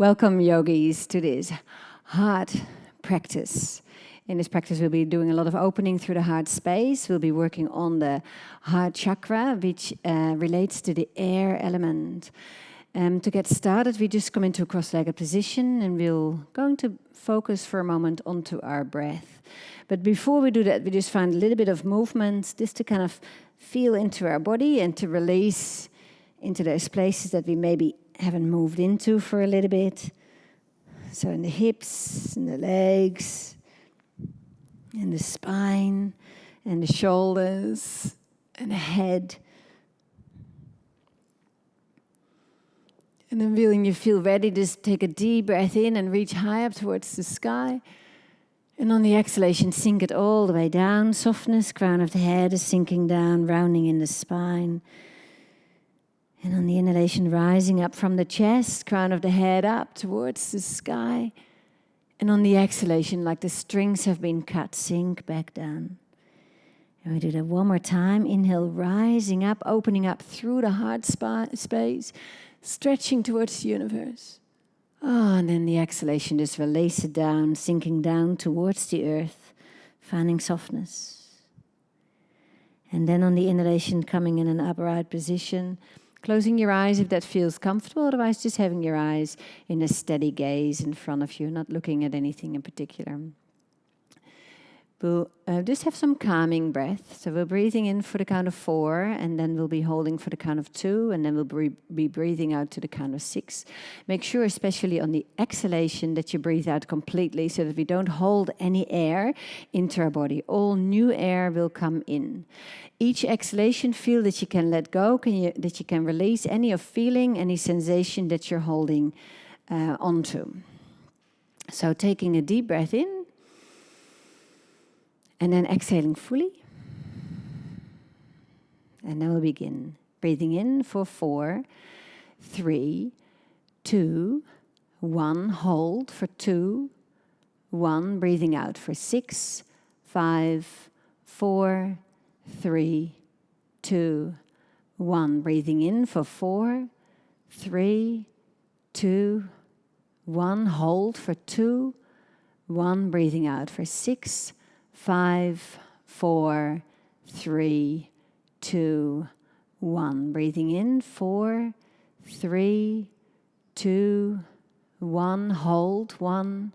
Welcome, yogis, to this heart practice. In this practice, we'll be doing a lot of opening through the heart space. We'll be working on the heart chakra, which relates to the air element. To get started, we just come into a cross-legged position, and we're going to focus for a moment onto our breath. But before we do that, we just find a little bit of movement, just to kind of feel into our body and to release into those places that we maybe haven't moved into for a little bit. So in the hips, in the legs, in the spine, and the shoulders, and the head. And then when you feel ready, just take a deep breath in and reach high up towards the sky. And on the exhalation, sink it all the way down. Softness, crown of the head is sinking down, rounding in the spine. And on the inhalation, rising up from the chest, crown of the head up towards the sky. And on the exhalation, like the strings have been cut, sink back down. And we do that one more time. Inhale, rising up, opening up through the heart space, stretching towards the universe. And then the exhalation, just release it down, sinking down towards the earth, finding softness. And then on the inhalation, coming in an upright position, closing your eyes if that feels comfortable, otherwise just having your eyes in a steady gaze in front of you, not looking at anything in particular. We'll just have some calming breath. So we're breathing in for the count of 4, and then we'll be holding for the count of 2, and then we'll be breathing out to the count of 6. Make sure, especially on the exhalation, that you breathe out completely so that we don't hold any air into our body. All new air will come in. Each exhalation, feel that you can let go, that you can release any of feeling, any sensation that you're holding onto. So taking a deep breath in, and then exhaling fully. And then we'll begin. Breathing in for 4, 3, 2, 1. Hold for 2, 1. Breathing out for 6, 5, 4, 3, 2, 1. Breathing in for 4, 3, 2, 1. Hold for 2, 1. Breathing out for 6, 5, 4, 3, 2, 1. Breathing in, 4, 3, 2, 1. Hold, 1,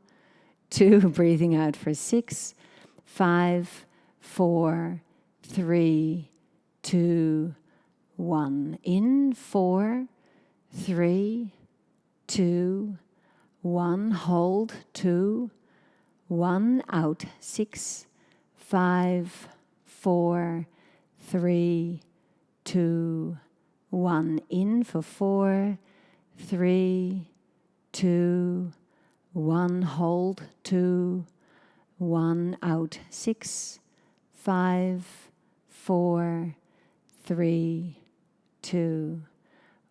2. Breathing out for 6, 5, 4, 3, 2, 1. In, 4, 3, 2, 1. Hold, 2, 1. Out, 6, 5, 4, 3, 2, 1. In for 4, 3, 2, 1. Hold, 2, 1. Out, 6, 5, 4, 3, 2,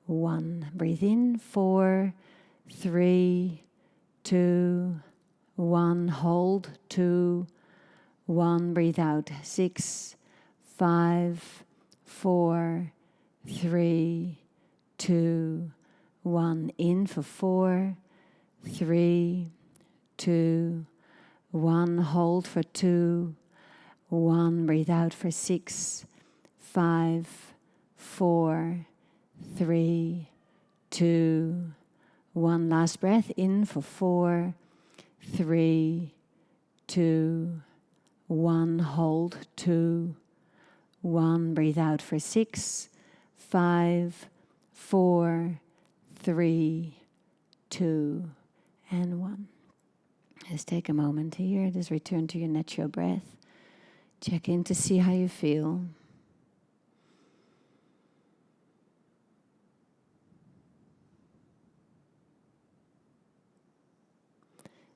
1. Breathe in, 4, 3, 2, 1. Hold, 2, 1. Breathe out, 6, 5, 4, 3, 2, 1. In for 4, 3, 2, 1. Hold for 2, 1. Breathe out for 6, 5, 4, 3, 2, 1. Last breath in for 4, 3, 2, 1. Hold, 2, 1. Breathe out for 6, 5, 4, 3, 2, and 1. Just take a moment here. Just return to your natural breath. Check in to see how you feel.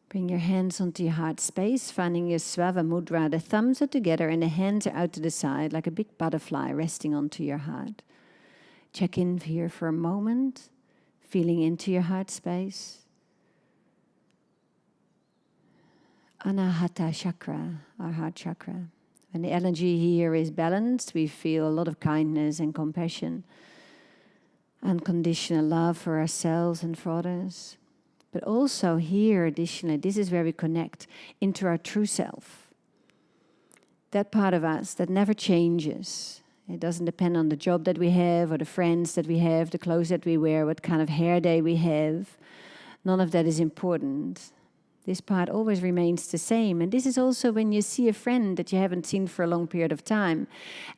Bring your hands onto your heart space, finding your Svava Mudra. The thumbs are together and the hands are out to the side like a big butterfly resting onto your heart. Check in here for a moment, feeling into your heart space. Anahata chakra, our heart chakra. When the energy here is balanced, we feel a lot of kindness and compassion, unconditional love for ourselves and for others. But also here, additionally, this is where we connect into our true self. That part of us that never changes. It doesn't depend on the job that we have or the friends that we have, the clothes that we wear, what kind of hair day we have. None of that is important. This part always remains the same. And this is also when you see a friend that you haven't seen for a long period of time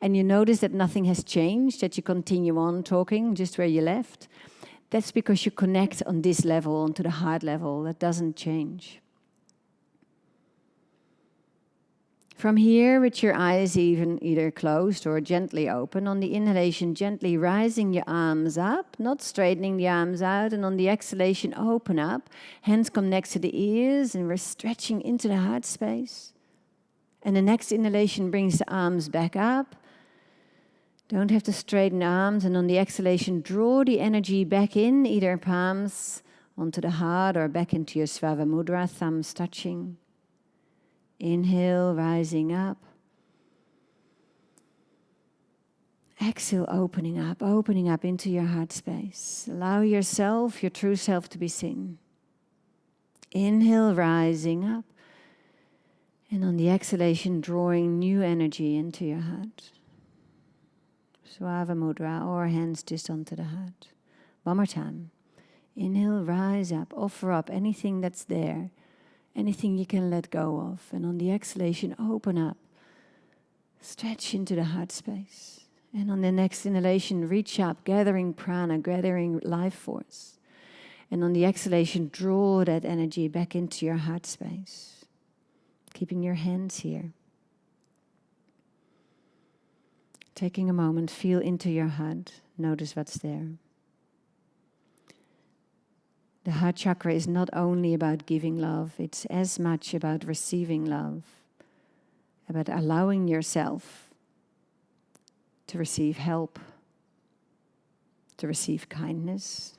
and you notice that nothing has changed, that you continue on talking just where you left. That's because you connect on this level, onto the heart level. That doesn't change. From here, with your eyes either closed or gently open, on the inhalation, gently rising your arms up, not straightening the arms out, and on the exhalation, open up. Hands come next to the ears, and we're stretching into the heart space. And the next inhalation brings the arms back up. Don't have to straighten the arms, and on the exhalation, draw the energy back in, either palms onto the heart or back into your Svava Mudra, thumbs touching. Inhale, rising up. Exhale, opening up into your heart space. Allow yourself, your true self, to be seen. Inhale, rising up. And on the exhalation, drawing new energy into your heart. Svava Mudra, or hands just onto the heart. One more time. Inhale, rise up, offer up anything that's there. Anything you can let go of. And on the exhalation, open up. Stretch into the heart space. And on the next inhalation, reach up, gathering prana, gathering life force. And on the exhalation, draw that energy back into your heart space. Keeping your hands here. Taking a moment, feel into your heart. Notice what's there. The heart chakra is not only about giving love, it's as much about receiving love, about allowing yourself to receive help, to receive kindness,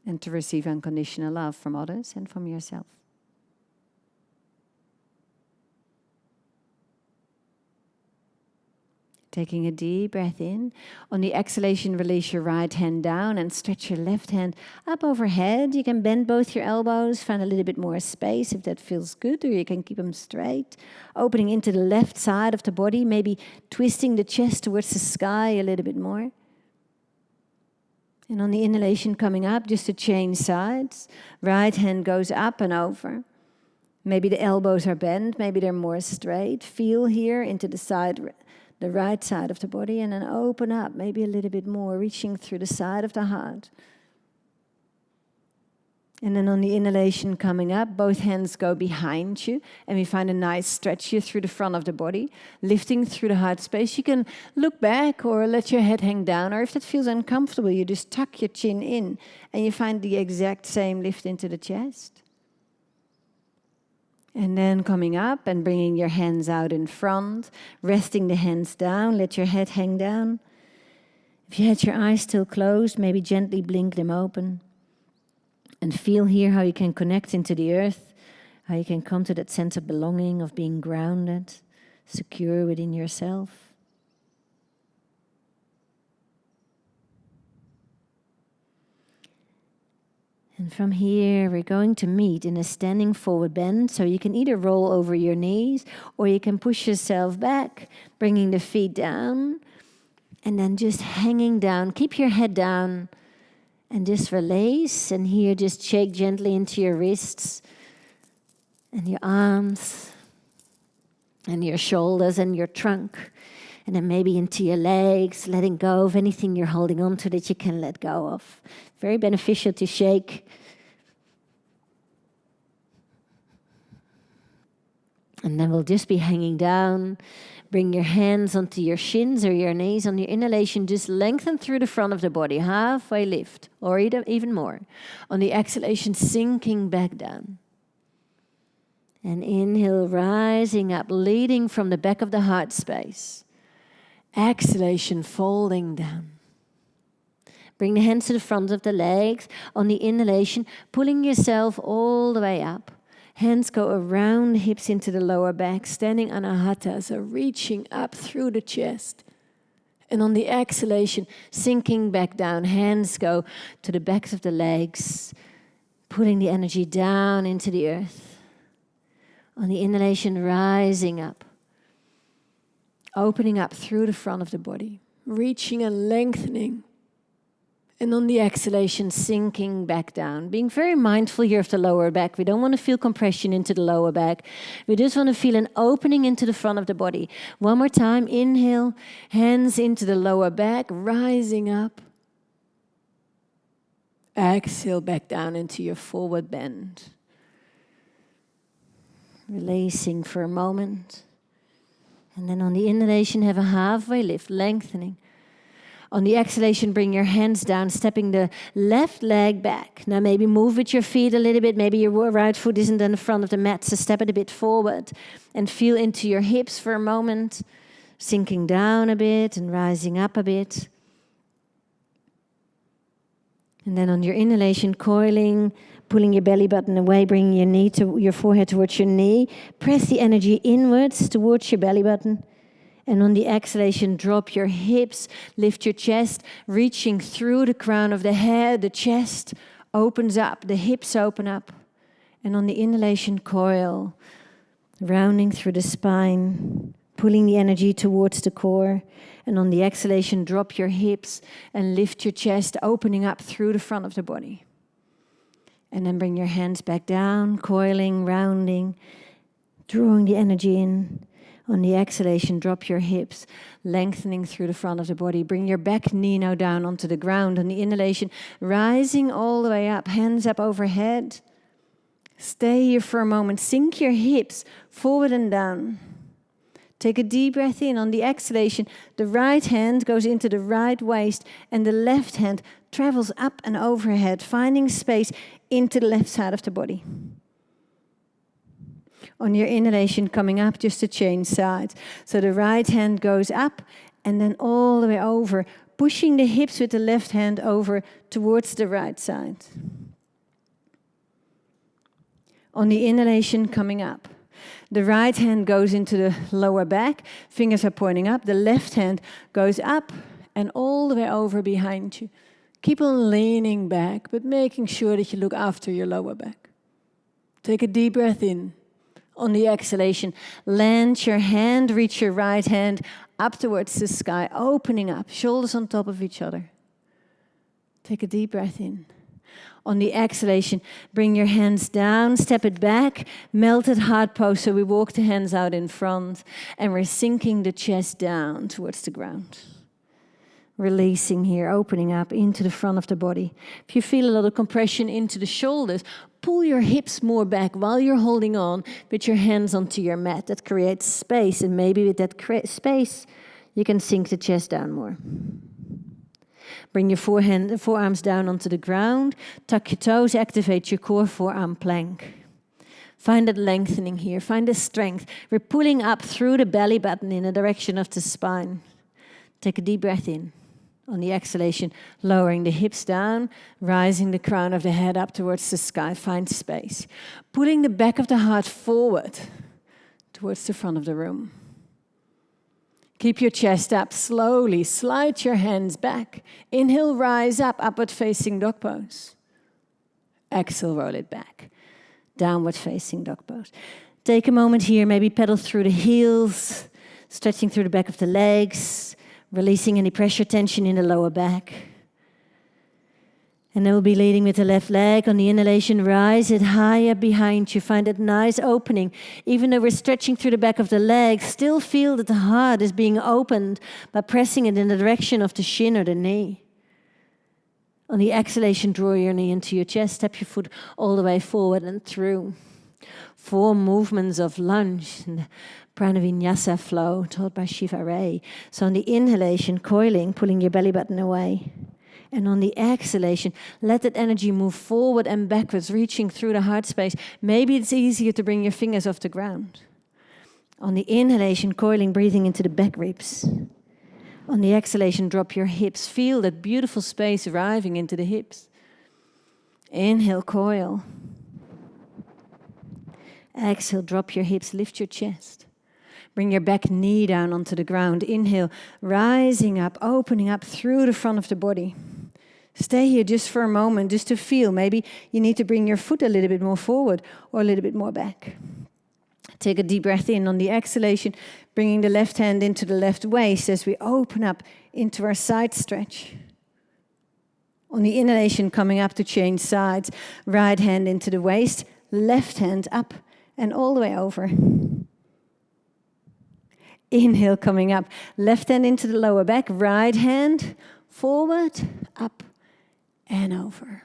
and to receive unconditional love from others and from yourself. Taking a deep breath in. On the exhalation, release your right hand down and stretch your left hand up overhead. You can bend both your elbows, find a little bit more space if that feels good, or you can keep them straight. Opening into the left side of the body, maybe twisting the chest towards the sky a little bit more. And on the inhalation coming up, just to change sides. Right hand goes up and over. Maybe the elbows are bent, maybe they're more straight. Feel here into the side, the right side of the body, and then open up, maybe a little bit more, reaching through the side of the heart. And then on the inhalation coming up, both hands go behind you, and we find a nice stretch here through the front of the body, lifting through the heart space. You can look back or let your head hang down, or if that feels uncomfortable, you just tuck your chin in, and you find the exact same lift into the chest. And then coming up and bringing your hands out in front, resting the hands down, let your head hang down. If you had your eyes still closed, maybe gently blink them open. And feel here how you can connect into the earth, how you can come to that sense of belonging, of being grounded, secure within yourself. And from here, we're going to meet in a standing forward bend. So you can either roll over your knees or you can push yourself back, bringing the feet down and then just hanging down. Keep your head down and just release. And here, just shake gently into your wrists and your arms and your shoulders and your trunk. And then maybe into your legs, letting go of anything you're holding on to that you can let go of. Very beneficial to shake. And then we'll just be hanging down. Bring your hands onto your shins or your knees. On your inhalation, just lengthen through the front of the body. Halfway lift, or even more. On the exhalation, sinking back down. And inhale, rising up, leading from the back of the heart space. Exhalation, folding down. Bring the hands to the front of the legs. On the inhalation, pulling yourself all the way up. Hands go around the hips into the lower back, standing Anahata, so reaching up through the chest. And on the exhalation, sinking back down. Hands go to the backs of the legs, pulling the energy down into the earth. On the inhalation, rising up. Opening up through the front of the body. Reaching and lengthening. And on the exhalation, sinking back down. Being very mindful here of the lower back. We don't want to feel compression into the lower back. We just want to feel an opening into the front of the body. One more time. Inhale. Hands into the lower back. Rising up. Exhale back down into your forward bend. Releasing for a moment. And then on the inhalation, have a halfway lift, lengthening. On the exhalation, bring your hands down, stepping the left leg back. Now maybe move with your feet a little bit. Maybe your right foot isn't in the front of the mat, so step it a bit forward. And feel into your hips for a moment, sinking down a bit and rising up a bit. And then on your inhalation, coiling, pulling your belly button away, bringing your knee to your forehead towards your knee. Press the energy inwards towards your belly button. And on the exhalation, drop your hips, lift your chest, reaching through the crown of the head. The chest opens up, the hips open up. And on the inhalation, coil, rounding through the spine, pulling the energy towards the core. And on the exhalation, drop your hips and lift your chest, opening up through the front of the body. And then bring your hands back down, coiling, rounding, drawing the energy in. On the exhalation, drop your hips, lengthening through the front of the body. Bring your back knee now down onto the ground. On the inhalation, rising all the way up, hands up overhead. Stay here for a moment. Sink your hips forward and down. Take a deep breath in. On the exhalation, the right hand goes into the right waist and the left hand travels up and overhead, finding space into the left side of the body. On your inhalation, coming up just to change sides. So the right hand goes up and then all the way over, pushing the hips with the left hand over towards the right side. On the inhalation, coming up. The right hand goes into the lower back, fingers are pointing up. The left hand goes up and all the way over behind you. Keep on leaning back, but making sure that you look after your lower back. Take a deep breath in. On the exhalation, land your hand, reach your right hand up towards the sky, opening up, shoulders on top of each other. Take a deep breath in. On the exhalation, bring your hands down, step it back, melted heart pose, so we walk the hands out in front, and we're sinking the chest down towards the ground. Releasing here, opening up into the front of the body. If you feel a lot of compression into the shoulders, pull your hips more back while you're holding on with your hands onto your mat. That creates space, and maybe with that space, you can sink the chest down more. Bring your forearms down onto the ground. Tuck your toes, activate your core, forearm plank. Find that lengthening here, find the strength. We're pulling up through the belly button in the direction of the spine. Take a deep breath in. On the exhalation, lowering the hips down, rising the crown of the head up towards the sky. Find space. Pulling the back of the heart forward towards the front of the room. Keep your chest up. Slowly slide your hands back. Inhale, rise up, upward facing dog pose. Exhale, roll it back. Downward facing dog pose. Take a moment here, maybe pedal through the heels, stretching through the back of the legs, releasing any pressure tension in the lower back. And then we'll be leading with the left leg. On the inhalation, rise it higher behind you. Find that nice opening. Even though we're stretching through the back of the leg, still feel that the heart is being opened by pressing it in the direction of the shin or the knee. On the exhalation, draw your knee into your chest. Step your foot all the way forward and through. 4 movements of lunge in the Prana Vinyasa flow taught by Shiva Rea. So on the inhalation, coiling, pulling your belly button away. And on the exhalation, let that energy move forward and backwards, reaching through the heart space. Maybe it's easier to bring your fingers off the ground. On the inhalation, coiling, breathing into the back ribs. On the exhalation, drop your hips. Feel that beautiful space arriving into the hips. Inhale, coil. Exhale, drop your hips, lift your chest. Bring your back knee down onto the ground. Inhale, rising up, opening up through the front of the body. Stay here just for a moment, just to feel. Maybe you need to bring your foot a little bit more forward or a little bit more back. Take a deep breath in. On the exhalation, bringing the left hand into the left waist as we open up into our side stretch. On the inhalation, coming up to change sides. Right hand into the waist, left hand up and all the way over. Inhale, coming up. Left hand into the lower back. Right hand forward, up and over.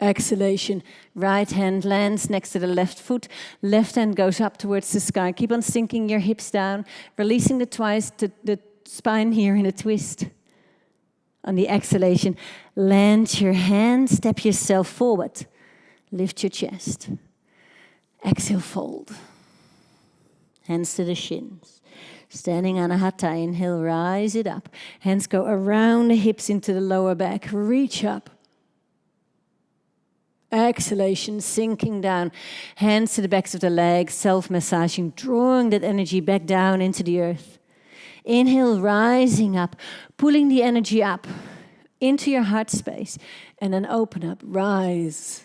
Exhalation. Right hand lands next to the left foot. Left hand goes up towards the sky. Keep on sinking your hips down. Releasing the spine here in a twist. On the exhalation, land your hand. Step yourself forward. Lift your chest. Exhale, fold. Hands to the shins. Standing Anahata, inhale, rise it up. Hands go around the hips into the lower back. Reach up. Exhalation, sinking down. Hands to the backs of the legs, self-massaging, drawing that energy back down into the earth. Inhale, rising up, pulling the energy up into your heart space. And then open up, rise.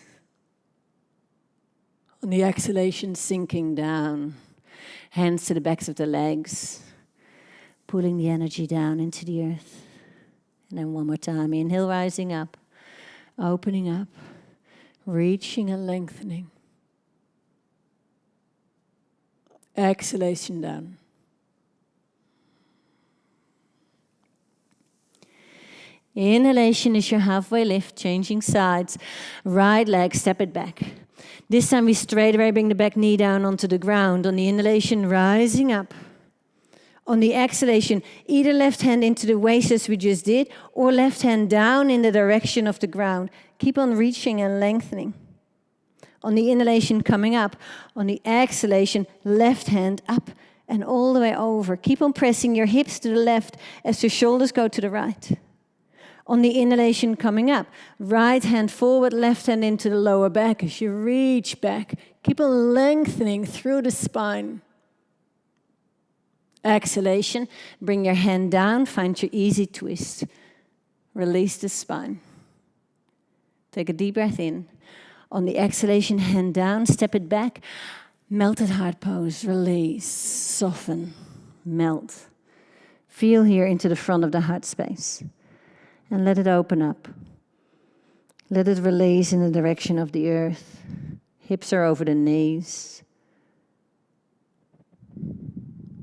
On the exhalation, sinking down. Hands to the backs of the legs, pulling the energy down into the earth. And then one more time. Inhale, rising up, opening up, reaching and lengthening. Exhalation down. Inhalation is your halfway lift, changing sides. Right leg, step it back. This time we straight away bring the back knee down onto the ground. On the inhalation, rising up. On the exhalation, either left hand into the waist as we just did, or left hand down in the direction of the ground. Keep on reaching and lengthening. On the inhalation, coming up. On the exhalation, left hand up and all the way over. Keep on pressing your hips to the left as your shoulders go to the right. On the inhalation, coming up. Right hand forward, left hand into the lower back as you reach back. Keep on lengthening through the spine. Exhalation, bring your hand down, find your easy twist. Release the spine. Take a deep breath in. On the exhalation, hand down, step it back. Melted heart pose, release, soften, melt. Feel here into the front of the heart space. And let it open up. Let it release in the direction of the earth. Hips are over the knees.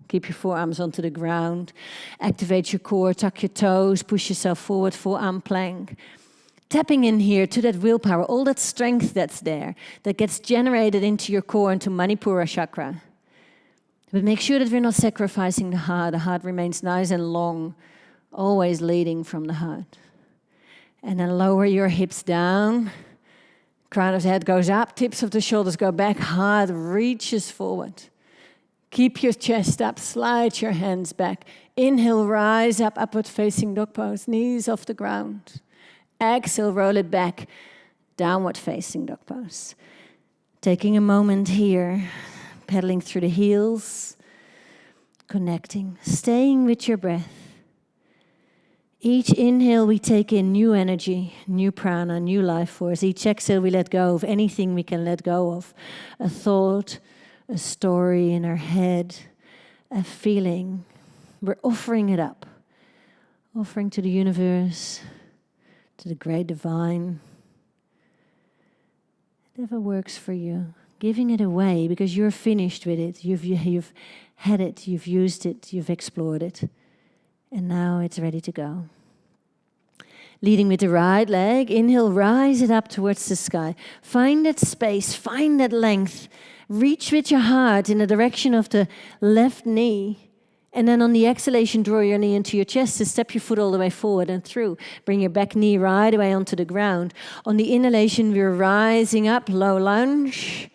Keep your forearms onto the ground. Activate your core, tuck your toes, push yourself forward, forearm plank. Tapping in here to that willpower, all that strength that's there, that gets generated into your core, into Manipura chakra. But make sure that we're not sacrificing the heart. The heart remains nice and long, always leading from the heart. And then lower your hips down. Crown of the head goes up, tips of the shoulders go back, heart reaches forward. Keep your chest up, slide your hands back. Inhale, rise up, upward facing dog pose, knees off the ground. Exhale, roll it back, downward facing dog pose. Taking a moment here, pedaling through the heels, connecting, staying with your breath. Each inhale we take in new energy, new prana, new life force. Each exhale we let go of anything we can let go of. A thought, a story in our head, a feeling. We're offering it up. Offering to the universe, to the great divine. Whatever works for you. Giving it away because you're finished with it. You've had it, you've used it, you've explored it. And now it's ready to go. Leading with the right leg, inhale, rise it up towards the sky. Find that space, find that length. Reach with your heart in the direction of the left knee. And then on the exhalation, draw your knee into your chest and step your foot all the way forward and through. Bring your back knee right away onto the ground. On the inhalation, we're rising up, low lunge.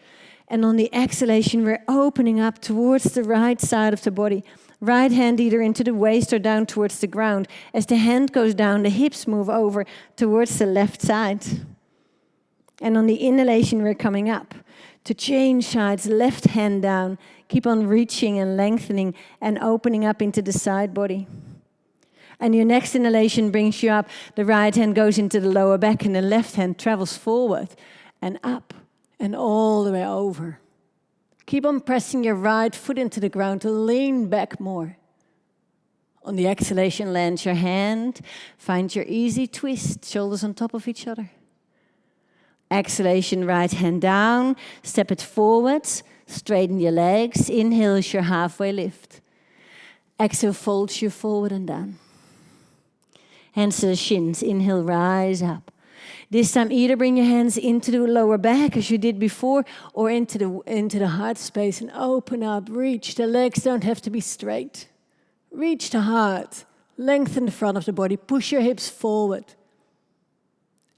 And on the exhalation, we're opening up towards the right side of the body. Right hand either into the waist or down towards the ground. As the hand goes down, the hips move over towards the left side. And on the inhalation, we're coming up. To change sides, left hand down. Keep on reaching and lengthening and opening up into the side body. And your next inhalation brings you up. The right hand goes into the lower back and the left hand travels forward and up and all the way over. Keep on pressing your right foot into the ground to lean back more. On the exhalation, land your hand. Find your easy twist, shoulders on top of each other. Exhalation, right hand down. Step it forwards. Straighten your legs. Inhale is your halfway lift. Exhale, folds you forward and down. Hands to the shins. Inhale, rise up. This time, either bring your hands into the lower back as you did before, or into the heart space and open up, reach. The legs don't have to be straight. Reach the heart. Lengthen the front of the body. Push your hips forward.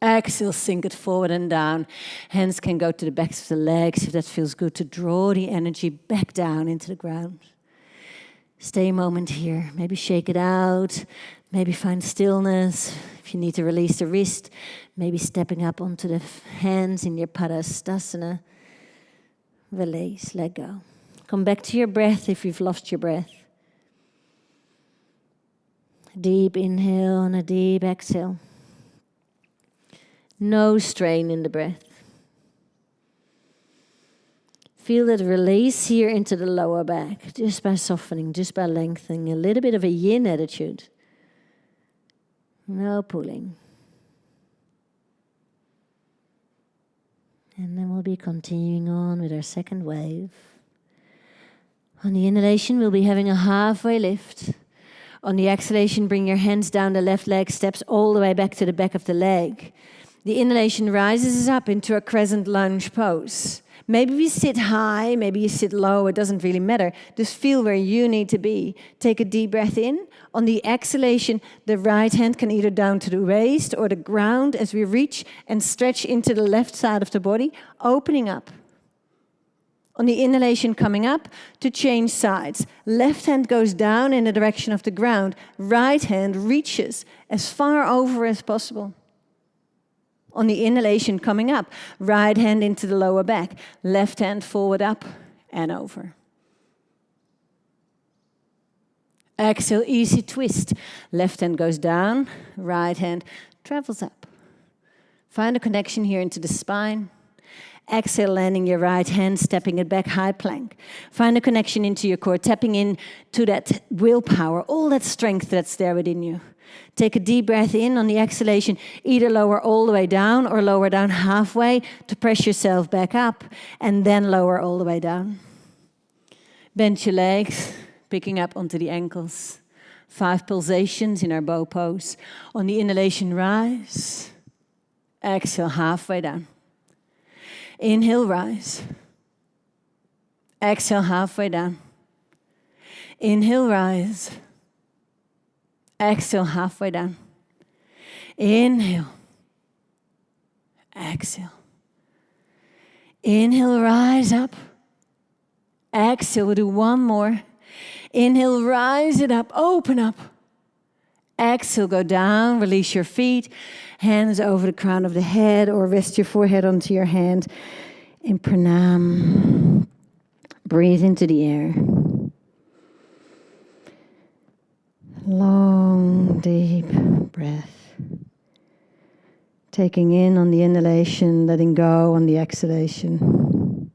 Exhale, sink it forward and down. Hands can go to the backs of the legs if that feels good, to draw the energy back down into the ground. Stay a moment here. Maybe shake it out. Maybe find stillness. If you need to release the wrist, maybe stepping up onto the hands in your Padastasana. Release, let go. Come back to your breath if you've lost your breath. Deep inhale and a deep exhale. No strain in the breath. Feel that release here into the lower back, just by softening, just by lengthening, a little bit of a yin attitude. No pulling. And then we'll be continuing on with our second wave. On the inhalation, we'll be having a halfway lift. On the exhalation, bring your hands down the left leg, steps all the way back to the back of the leg. The inhalation rises us up into a crescent lunge pose. Maybe we sit high, maybe you sit low, it doesn't really matter. Just feel where you need to be. Take a deep breath in. On the exhalation, the right hand can either down to the waist or the ground as we reach and stretch into the left side of the body, opening up. On the inhalation, coming up to change sides. Left hand goes down in the direction of the ground. Right hand reaches as far over as possible. On the inhalation, coming up, right hand into the lower back, left hand forward, up and over. Exhale, easy twist. Left hand goes down, right hand travels up. Find a connection here into the spine. Exhale, landing your right hand, stepping it back, high plank. Find a connection into your core, tapping into that willpower, all that strength that's there within you. Take a deep breath in. On the exhalation, either lower all the way down or lower down halfway to press yourself back up, and then lower all the way down. Bend your legs, picking up onto the ankles. 5 pulsations in our bow pose. On the inhalation, rise. Exhale, halfway down. Inhale, rise. Exhale, halfway down. Inhale, rise. Exhale, halfway down. Inhale. Exhale. Inhale, rise up. Exhale, we'll do one more. Inhale, rise it up, open up. Exhale, go down, release your feet. Hands over the crown of the head or rest your forehead onto your hand in pranam. Breathe into the air. Long, deep breath. Taking in on the inhalation, letting go on the exhalation.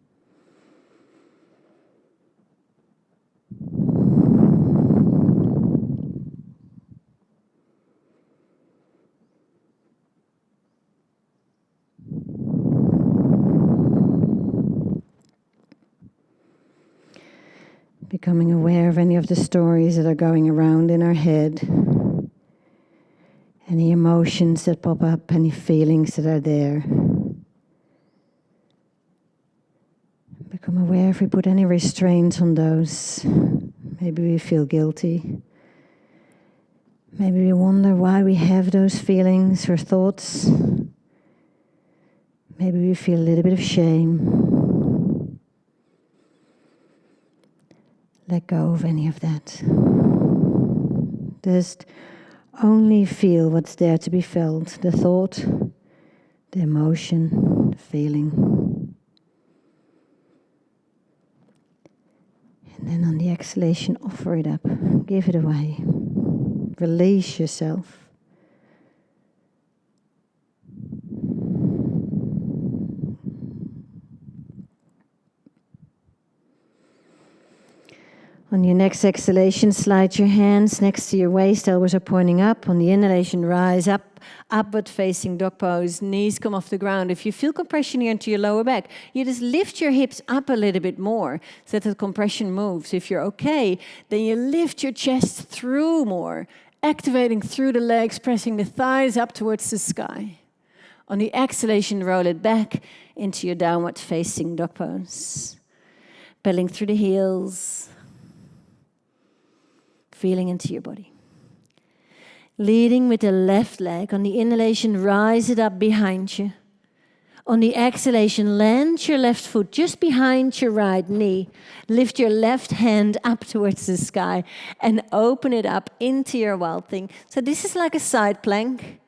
Becoming aware of any of the stories that are going around in our head, any emotions that pop up, any feelings that are there. Become aware if we put any restraints on those. Maybe we feel guilty. Maybe we wonder why we have those feelings or thoughts. Maybe we feel a little bit of shame. Let go of any of that. Just only feel what's there to be felt. The thought, the emotion, the feeling. And then on the exhalation, offer it up. Give it away. Release yourself. On your next exhalation, slide your hands next to your waist, elbows are pointing up. On the inhalation, rise up, upward facing dog pose, knees come off the ground. If you feel compression here into your lower back, you just lift your hips up a little bit more so that the compression moves. If you're okay, then you lift your chest through more, activating through the legs, pressing the thighs up towards the sky. On the exhalation, roll it back into your downward facing dog pose. Pedaling through the heels. Feeling into your body. Leading with the left leg. On the inhalation, rise it up behind you. On the exhalation, land your left foot just behind your right knee. Lift your left hand up towards the sky and open it up into your wild thing. So this is like a side plank.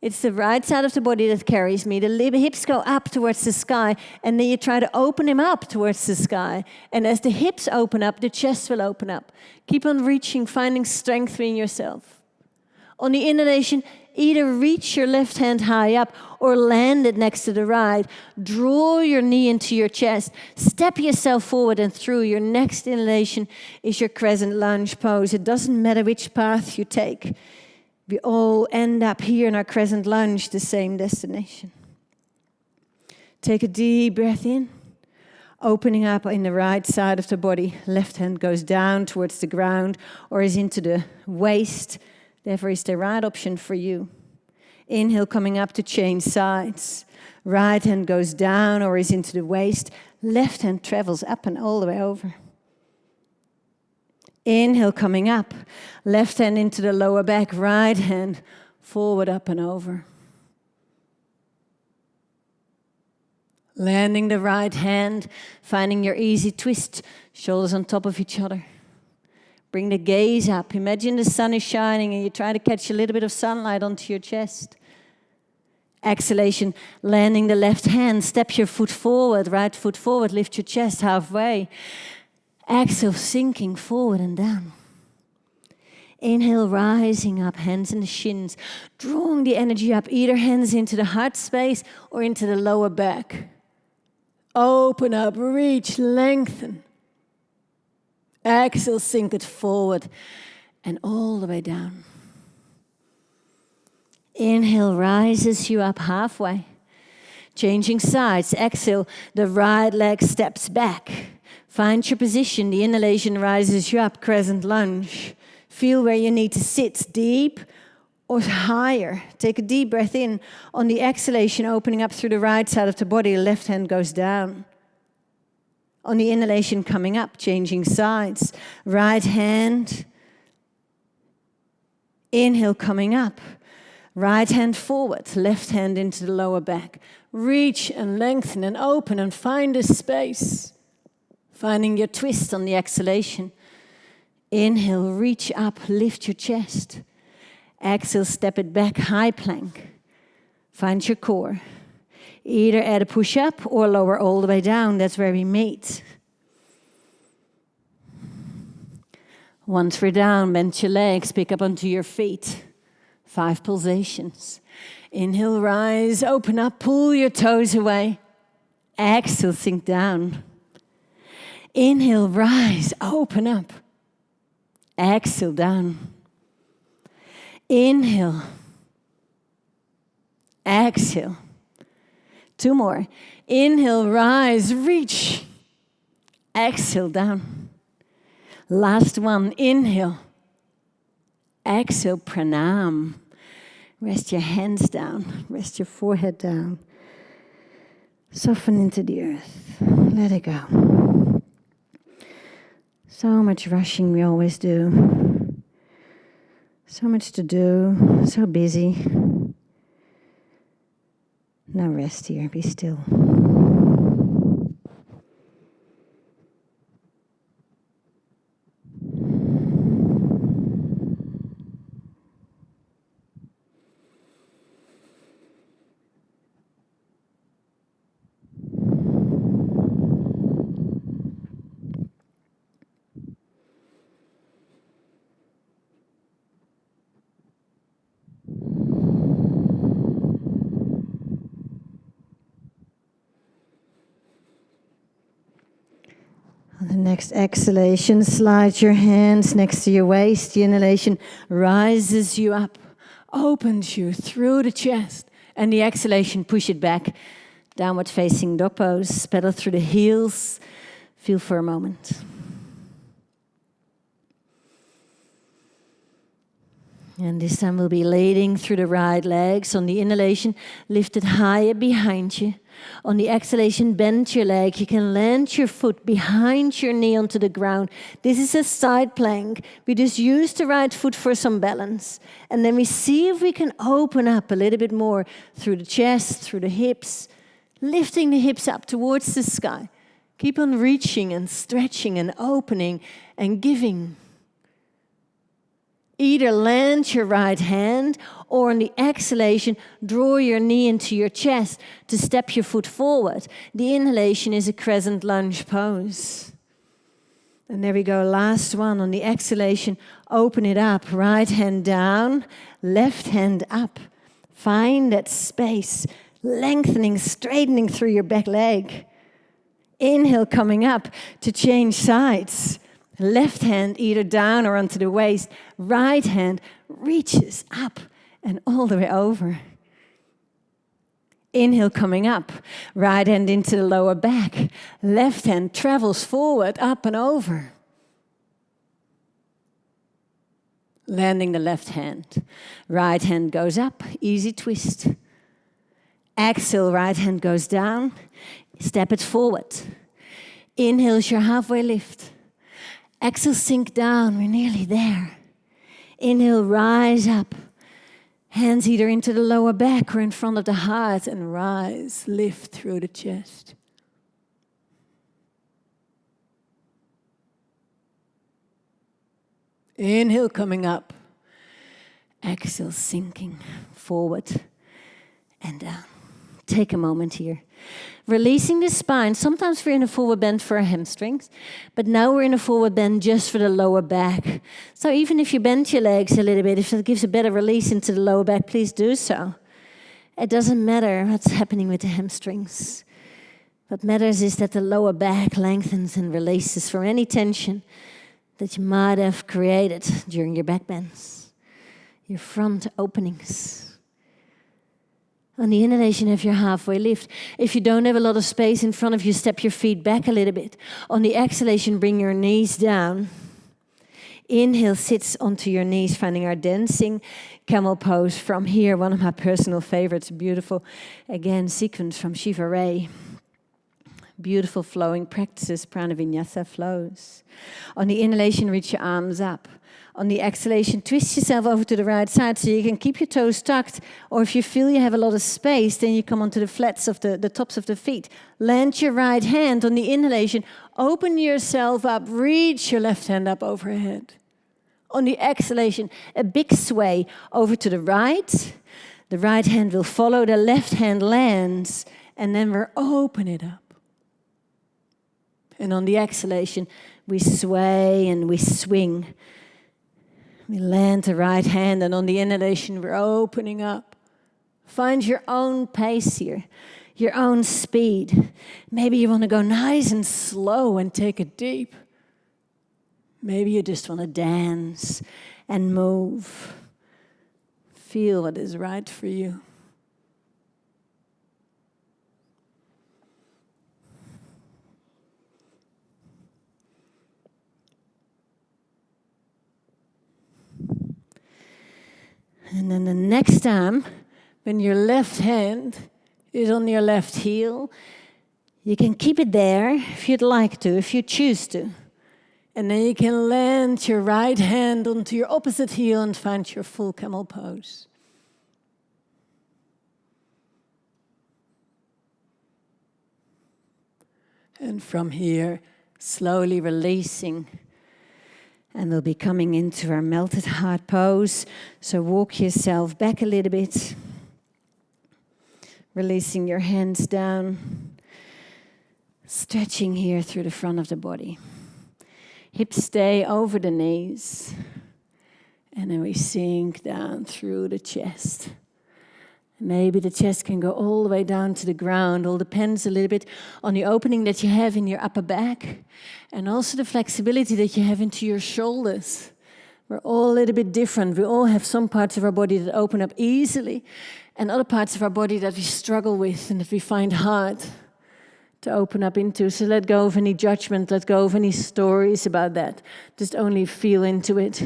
It's the right side of the body that carries me. The hips go up towards the sky, and then you try to open them up towards the sky. And as the hips open up, the chest will open up. Keep on reaching, finding strength in yourself. On the inhalation, either reach your left hand high up or land it next to the right. Draw your knee into your chest. Step yourself forward and through. Your next inhalation is your crescent lunge pose. It doesn't matter which path you take. We all end up here in our crescent lunge, the same destination. Take a deep breath in, opening up in the right side of the body. Left hand goes down towards the ground or is into the waist. Therefore, is the right option for you. Inhale, coming up to change sides. Right hand goes down or is into the waist. Left hand travels up and all the way over. Inhale, coming up. Left hand into the lower back. Right hand forward, up and over. Landing the right hand, finding your easy twist. Shoulders on top of each other. Bring the gaze up. Imagine the sun is shining and you try to catch a little bit of sunlight onto your chest. Exhalation, landing the left hand. Step your foot forward, right foot forward. Lift your chest halfway. Exhale, sinking forward and down. Inhale, rising up, hands in the shins, drawing the energy up, either hands into the heart space or into the lower back. Open up, reach, lengthen. Exhale, sink it forward and all the way down. Inhale, rises you up halfway. Changing sides. Exhale, the right leg steps back. Find your position. The inhalation rises you up, crescent lunge. Feel where you need to sit, deep or higher. Take a deep breath in. On the exhalation, opening up through the right side of the body, the left hand goes down. On the inhalation, coming up, changing sides. Right hand. Inhale, coming up. Right hand forward, left hand into the lower back. Reach and lengthen and open and find a space. Finding your twist on the exhalation. Inhale, reach up, lift your chest. Exhale, step it back, high plank. Find your core. Either add a push-up or lower all the way down. That's where we meet. Once we're down, bend your legs, pick up onto your feet. 5 pulsations. Inhale, rise, open up, pull your toes away. Exhale, sink down. Inhale, rise, open up. Exhale, down. Inhale. Exhale. 2 more. Inhale, rise, reach. Exhale, down. Last one. Inhale. Exhale, pranam. Rest your hands down. Rest your forehead down. Soften into the earth. Let it go. So much rushing we always do. So much to do. So busy. Now rest here. Be still. The next exhalation, slide your hands next to your waist. The inhalation rises you up, opens you through the chest. And the exhalation, push it back. Downward facing dog pose. Pedal through the heels. Feel for a moment. And this time we'll be leading through the right legs. On the inhalation, lift it higher behind you. On the exhalation, bend your leg. You can land your foot behind your knee onto the ground. This is a side plank. We just use the right foot for some balance. And then we see if we can open up a little bit more through the chest, through the hips, lifting the hips up towards the sky. Keep on reaching and stretching and opening and giving. Either land your right hand or on the exhalation, draw your knee into your chest to step your foot forward. The inhalation is a crescent lunge pose. And there we go, last one. On the exhalation, open it up. Right hand down, left hand up. Find that space, lengthening, straightening through your back leg. Inhale, coming up to change sides. Left hand either down or onto the waist. Right hand reaches up and all the way over. Inhale, coming up. Right hand into the lower back. Left hand travels forward, up and over. Landing the left hand. Right hand goes up, easy twist. Exhale, right hand goes down. Step it forward. Inhale is your halfway lift. Exhale, sink down. We're nearly there. Inhale, rise up. Hands either into the lower back or in front of the heart and rise. Lift through the chest. Inhale, coming up. Exhale, sinking forward and down. Take a moment here. Releasing the spine. Sometimes we're in a forward bend for our hamstrings, but now we're in a forward bend just for the lower back. So even if you bend your legs a little bit, if it gives a better release into the lower back, please do so. It doesn't matter what's happening with the hamstrings. What matters is that the lower back lengthens and releases from any tension that you might have created during your back bends, your front openings. On the inhalation, have your halfway lift. If you don't have a lot of space in front of you, step your feet back a little bit. On the exhalation, bring your knees down. Inhale, sits onto your knees, finding our dancing camel pose from here. One of my personal favorites, beautiful, again, sequence from Shiva Rea. Beautiful flowing practices, Prana Vinyasa flows. On the inhalation, reach your arms up. On the exhalation, twist yourself over to the right side so you can keep your toes tucked. Or if you feel you have a lot of space, then you come onto the flats of the tops of the feet. Land your right hand on the inhalation. Open yourself up. Reach your left hand up overhead. On the exhalation, a big sway over to the right. The right hand will follow. The left hand lands. And then we're open it up. And on the exhalation, we sway and we swing. We land the right hand, and on the inhalation, we're opening up. Find your own pace here, your own speed. Maybe you want to go nice and slow and take it deep. Maybe you just want to dance and move. Feel what is right for you. And then the next time, when your left hand is on your left heel, you can keep it there if you'd like to, if you choose to. And then you can land your right hand onto your opposite heel and find your full camel pose. And from here, slowly releasing. And we'll be coming into our melted heart pose. So walk yourself back a little bit. Releasing your hands down. Stretching here through the front of the body. Hips stay over the knees. And then we sink down through the chest. Maybe the chest can go all the way down to the ground. All depends a little bit on the opening that you have in your upper back and also the flexibility that you have into your shoulders. We're all a little bit different. We all have some parts of our body that open up easily and other parts of our body that we struggle with and that we find hard to open up into. So let go of any judgment, let go of any stories about that. Just only feel into it.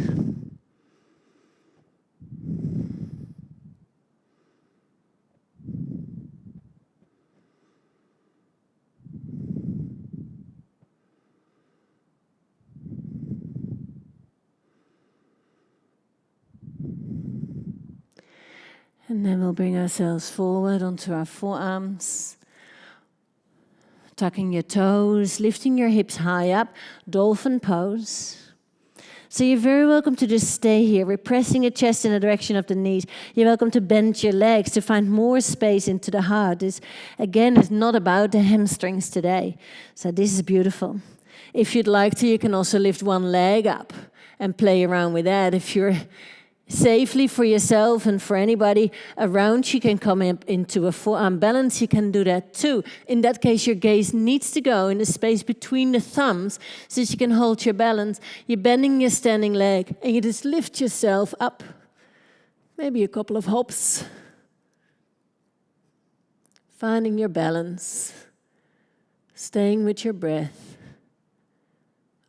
And then we'll bring ourselves forward onto our forearms, tucking your toes, lifting your hips high up, dolphin pose. So you're very welcome to just stay here. We're pressing your chest in the direction of the knees. You're welcome to bend your legs to find more space into the heart. This, again, is not about the hamstrings today. So this is beautiful. If you'd like to, you can also lift one leg up and play around with that. If you're safely for yourself and for anybody around, you can come up into a forearm balance. You can do that too. In that case, your gaze needs to go in the space between the thumbs so that you can hold your balance. You're bending your standing leg and you just lift yourself up. Maybe a couple of hops. Finding your balance. Staying with your breath.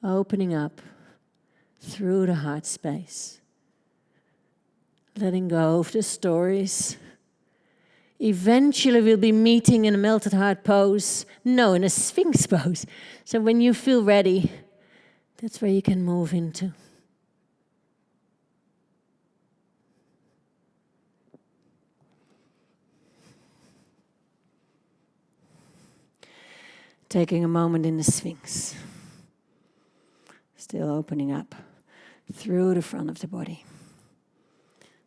Opening up through the heart space. Letting go of the stories. Eventually we'll be meeting in a melted heart pose. No, in a Sphinx pose. So when you feel ready, that's where you can move into. Taking a moment in the Sphinx. Still opening up through the front of the body.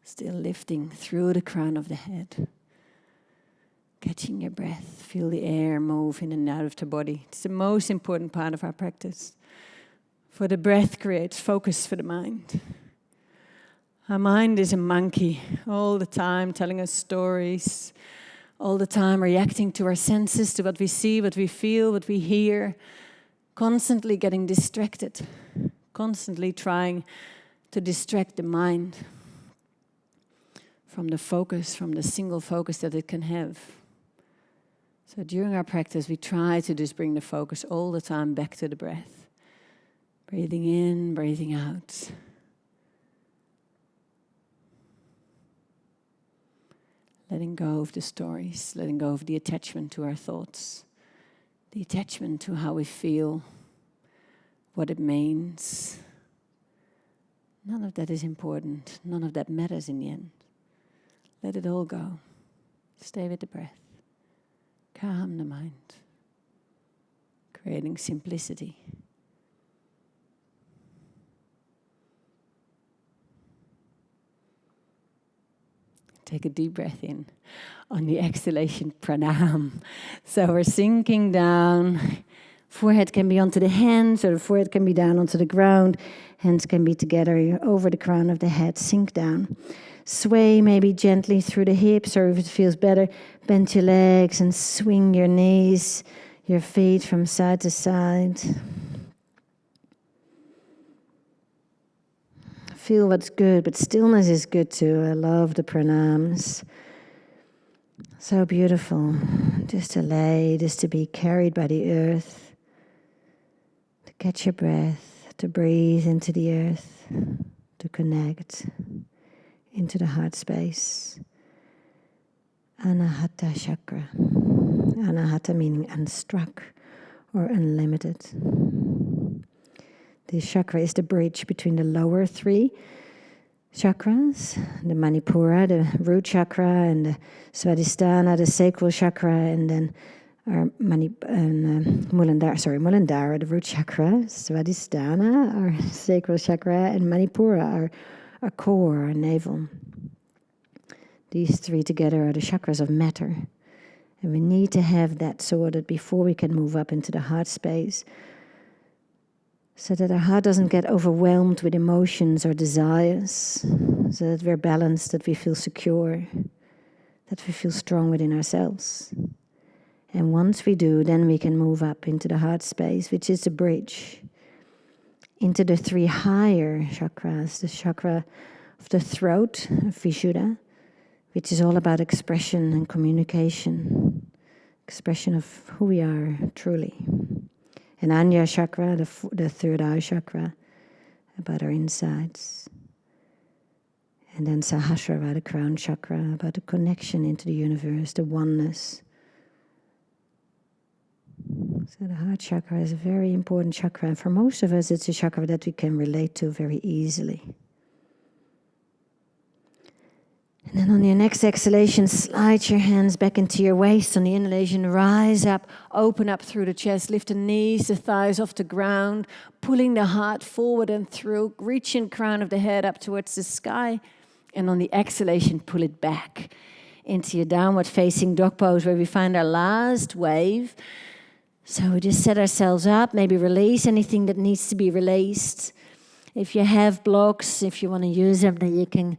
Still lifting through the crown of the head. Catching your breath. Feel the air move in and out of the body. It's the most important part of our practice. For the breath creates focus for the mind. Our mind is a monkey all the time telling us stories. All the time reacting to our senses, to what we see, what we feel, what we hear. Constantly getting distracted. Constantly trying to distract the mind from the focus, from the single focus that it can have. So during our practice, we try to just bring the focus all the time back to the breath. Breathing in, breathing out. Letting go of the stories, letting go of the attachment to our thoughts, the attachment to how we feel, what it means. None of that is important. None of that matters in the end. Let it all go. Stay with the breath. Calm the mind. Creating simplicity. Take a deep breath in. On the exhalation, pranam. So we're sinking down. Forehead can be onto the hands, or the forehead can be down onto the ground. Hands can be together over the crown of the head. Sink down. Sway maybe gently through the hips, or if it feels better, bend your legs and swing your knees, your feet from side to side. Feel what's good, but stillness is good too. I love the pranams. So beautiful. Just to lay, just to be carried by the earth, to catch your breath, to breathe into the earth, to connect into the heart space. Anahata chakra. Anahata meaning unstruck or unlimited. This chakra is the bridge between the lower three chakras, the Manipura, the root chakra, and the Svadhisthana, the sacral chakra, and then our Muladhara, the root chakra, Svadhisthana, our sacral chakra, and Manipura, our core, our navel. These three together are the chakras of matter. And we need to have that sorted before we can move up into the heart space, so that our heart doesn't get overwhelmed with emotions or desires, so that we're balanced, that we feel secure, that we feel strong within ourselves. And once we do, then we can move up into the heart space, which is the bridge, into the 3 higher chakras, the chakra of the throat, Vishuddha, which is all about expression and communication, expression of who we are truly. And Anya chakra, the 3rd eye chakra, about our insides. And then Sahasrara, the crown chakra, about the connection into the universe, the oneness. So the heart chakra is a very important chakra, and for most of us it's a chakra that we can relate to very easily. And then on your next exhalation, slide your hands back into your waist. On the inhalation, rise up, open up through the chest, lift the knees, the thighs off the ground, pulling the heart forward and through, reaching the crown of the head up towards the sky. And on the exhalation, pull it back into your downward facing dog pose, where we find our last wave. So we just set ourselves up, maybe release anything that needs to be released. If you have blocks, if you want to use them, then you can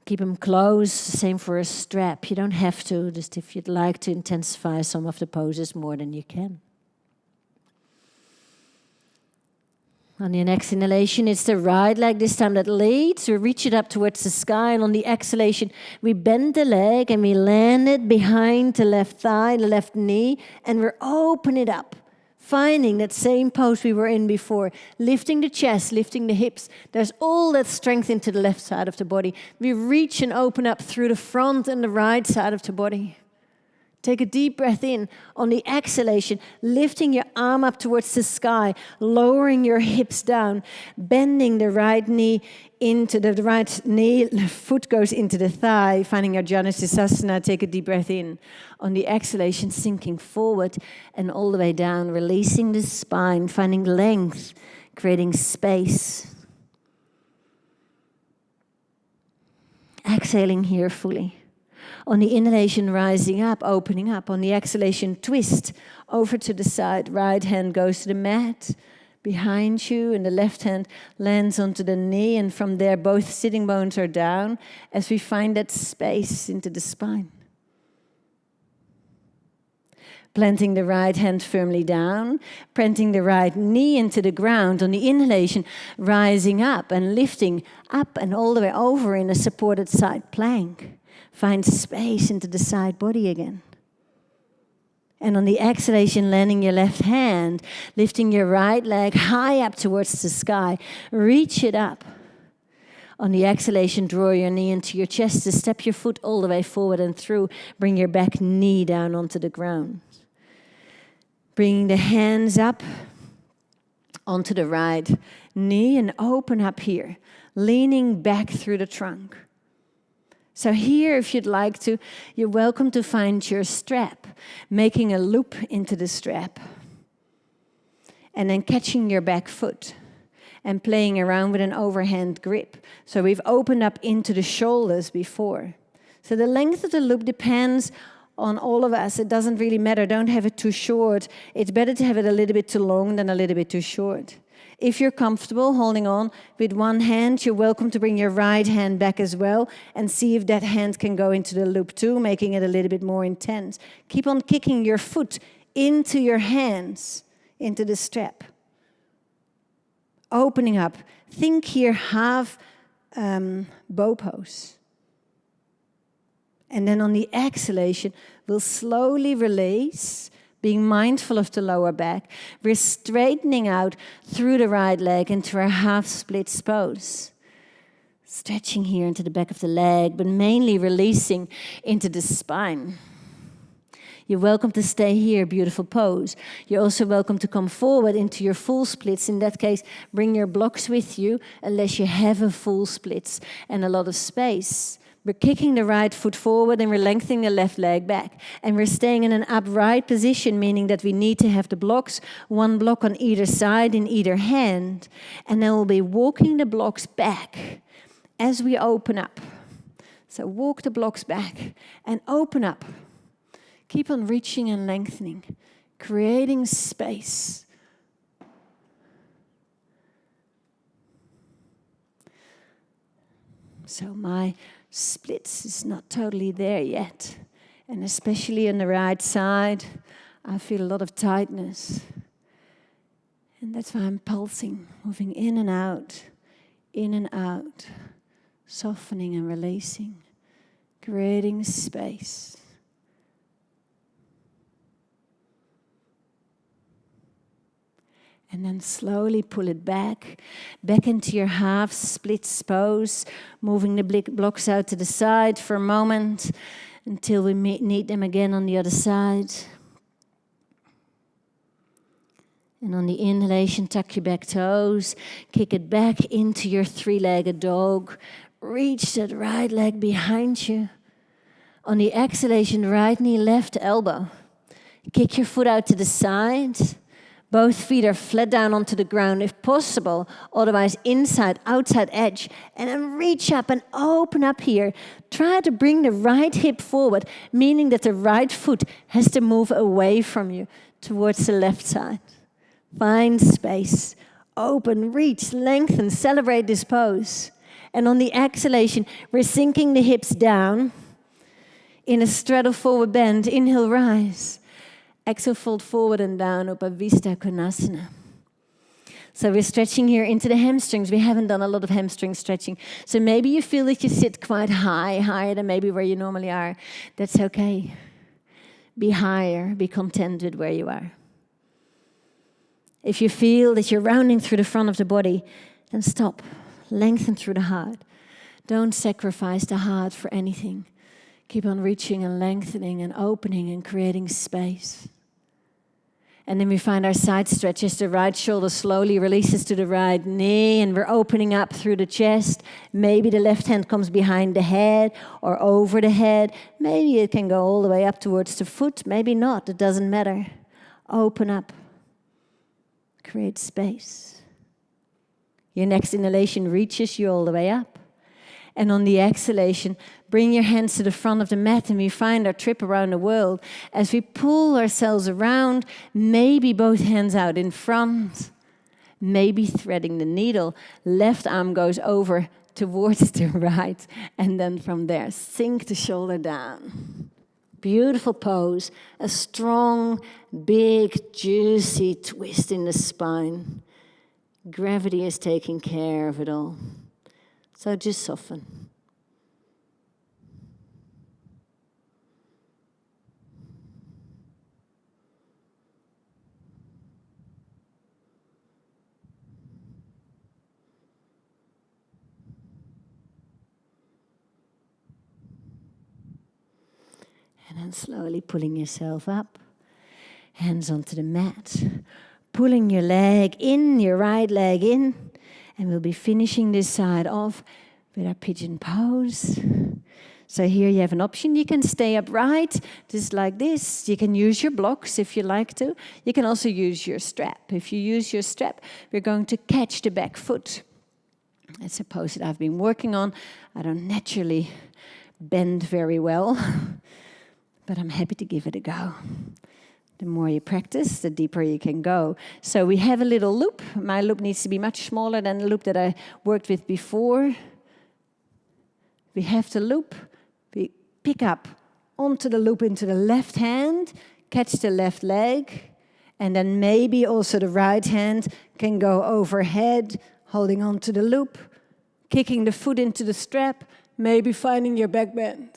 keep them closed. Same for a strap. You don't have to, just if you'd like to intensify some of the poses more than you can. On your next inhalation, it's the right leg this time that leads. We reach it up towards the sky, and on the exhalation, we bend the leg and we land it behind the left thigh, the left knee, and we're open it up, finding that same pose we were in before, lifting the chest, lifting the hips. There's all that strength into the left side of the body. We reach and open up through the front and the right side of the body. Take a deep breath in. On the exhalation, lifting your arm up towards the sky, lowering your hips down, bending the right knee into the right knee, the foot goes into the thigh, finding your Janusasana. Take a deep breath in. On the exhalation, sinking forward and all the way down, releasing the spine, finding length, creating space. Exhaling here fully. On the inhalation, rising up, opening up. On the exhalation, twist over to the side. Right hand goes to the mat behind you, and the left hand lands onto the knee. And from there, both sitting bones are down as we find that space into the spine. Planting the right hand firmly down, planting the right knee into the ground. On the inhalation, rising up and lifting up and all the way over in a supported side plank. Find space into the side body again. And on the exhalation, landing your left hand, lifting your right leg high up towards the sky. Reach it up. On the exhalation, draw your knee into your chest to step your foot all the way forward and through. Bring your back knee down onto the ground. Bringing the hands up onto the right knee and open up here. Leaning back through the trunk. So here, if you'd like to, you're welcome to find your strap, making a loop into the strap, and then catching your back foot and playing around with an overhand grip. So we've opened up into the shoulders before. So the length of the loop depends on all of us. It doesn't really matter. Don't have it too short. It's better to have it a little bit too long than a little bit too short. If you're comfortable holding on with one hand, you're welcome to bring your right hand back as well and see if that hand can go into the loop too, making it a little bit more intense. Keep on kicking your foot into your hands, into the strap. Opening up. Think here half bow pose. And then on the exhalation, we'll slowly release, being mindful of the lower back. We're straightening out through the right leg into our half split pose. Stretching here into the back of the leg, but mainly releasing into the spine. You're welcome to stay here, beautiful pose. You're also welcome to come forward into your full splits. In that case, bring your blocks with you, unless you have a full splits and a lot of space. We're kicking the right foot forward and we're lengthening the left leg back. And we're staying in an upright position, meaning that we need to have the blocks, one block on either side in either hand. And then we'll be walking the blocks back as we open up. So walk the blocks back and open up. Keep on reaching and lengthening, creating space. So my splits is not totally there yet. And especially on the right side, I feel a lot of tightness. And that's why I'm pulsing, moving in and out, softening and releasing, creating space. And then slowly pull it back into your half split pose, moving the blocks out to the side for a moment until we need them again on the other side. And on the inhalation, tuck your back toes, kick it back into your three-legged dog. Reach that right leg behind you. On the exhalation, right knee, left elbow. Kick your foot out to the side. Both feet are flat down onto the ground if possible, otherwise inside, outside edge. And then reach up and open up here. Try to bring the right hip forward, meaning that the right foot has to move away from you towards the left side. Find space, open, reach, lengthen, celebrate this pose. And on the exhalation, we're sinking the hips down in a straddle forward bend. Inhale, rise. Exhale, fold forward and down, Upavista Konasana. So we're stretching here into the hamstrings. We haven't done a lot of hamstring stretching. So maybe you feel that you sit quite high, higher than maybe where you normally are. That's okay. Be higher, be content with where you are. If you feel that you're rounding through the front of the body, then stop. Lengthen through the heart. Don't sacrifice the heart for anything. Keep on reaching and lengthening and opening and creating space. And then we find our side stretches. The right shoulder slowly releases to the right knee, and we're opening up through the chest. Maybe the left hand comes behind the head or over the head. Maybe it can go all the way up towards the foot. Maybe not. It doesn't matter. Open up. Create space. Your next inhalation reaches you all the way up. And on the exhalation, bring your hands to the front of the mat, and we find our trip around the world. As we pull ourselves around, maybe both hands out in front, maybe threading the needle. Left arm goes over towards the right, and then from there, sink the shoulder down. Beautiful pose, a strong, big, juicy twist in the spine. Gravity is taking care of it all. So just soften. And then slowly pulling yourself up. Hands onto the mat. Pulling your leg in, your right leg in. And we'll be finishing this side off with our pigeon pose. So here you have an option. You can stay upright, just like this. You can use your blocks if you like to. You can also use your strap. If you use your strap, we're going to catch the back foot. It's a pose that I've been working on. I don't naturally bend very well, but I'm happy to give it a go. The more you practice, the deeper you can go. So we have a little loop. My loop needs to be much smaller than the loop that I worked with before. We have the loop. We pick up onto the loop into the left hand, catch the left leg, and then maybe also the right hand can go overhead, holding onto the loop, kicking the foot into the strap, maybe finding your back bend.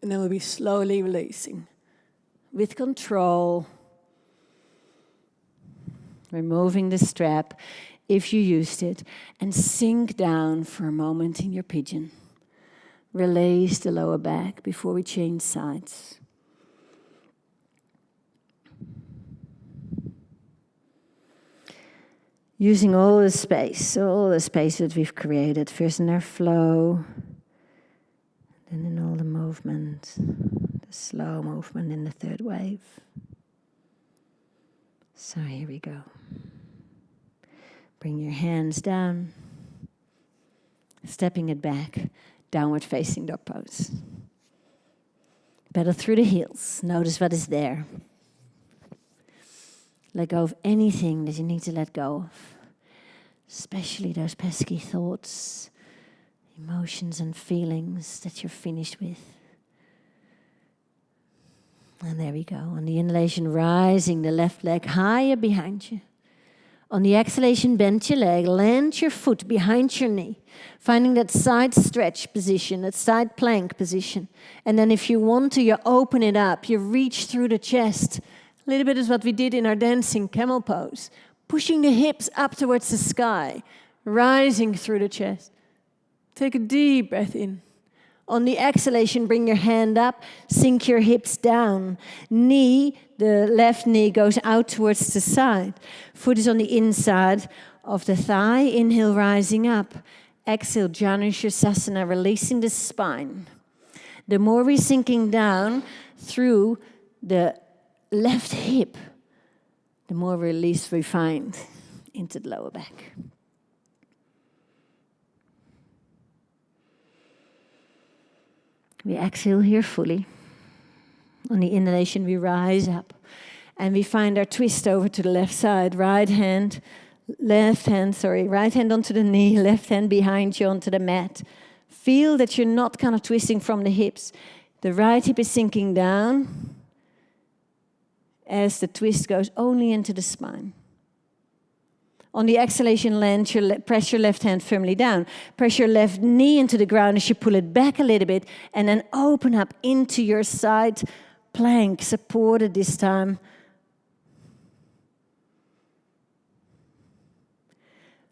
And then we'll be slowly releasing. With control. Removing the strap, if you used it. And sink down for a moment in your pigeon. Release the lower back before we change sides. Using all the space that we've created. First in our flow. And in all the movement, the slow movement in the third wave. So here we go. Bring your hands down, stepping it back, downward facing dog pose. Pedal through the heels. Notice what is there. Let go of anything that you need to let go of. Especially those pesky thoughts, emotions and feelings that you're finished with. And there we go. On the inhalation, rising the left leg higher behind you. On the exhalation, bend your leg, land your foot behind your knee, finding that side stretch position, that side plank position. And then if you want to, you open it up, you reach through the chest. A little bit is what we did in our dancing camel pose. Pushing the hips up towards the sky, rising through the chest. Take a deep breath in. On the exhalation, bring your hand up, sink your hips down. Knee, the left knee goes out towards the side. Foot is on the inside of the thigh. Inhale, rising up. Exhale, Janusasana, releasing the spine. The more we're sinking down through the left hip, the more release we find into the lower back. We exhale here fully. On the inhalation, we rise up. And we find our twist over to the left side. Right hand onto the knee, left hand behind you onto the mat. Feel that you're not kind of twisting from the hips. The right hip is sinking down as the twist goes only into the spine. On the exhalation, press your left hand firmly down. Press your left knee into the ground as you pull it back a little bit, and then open up into your side plank, supported this time.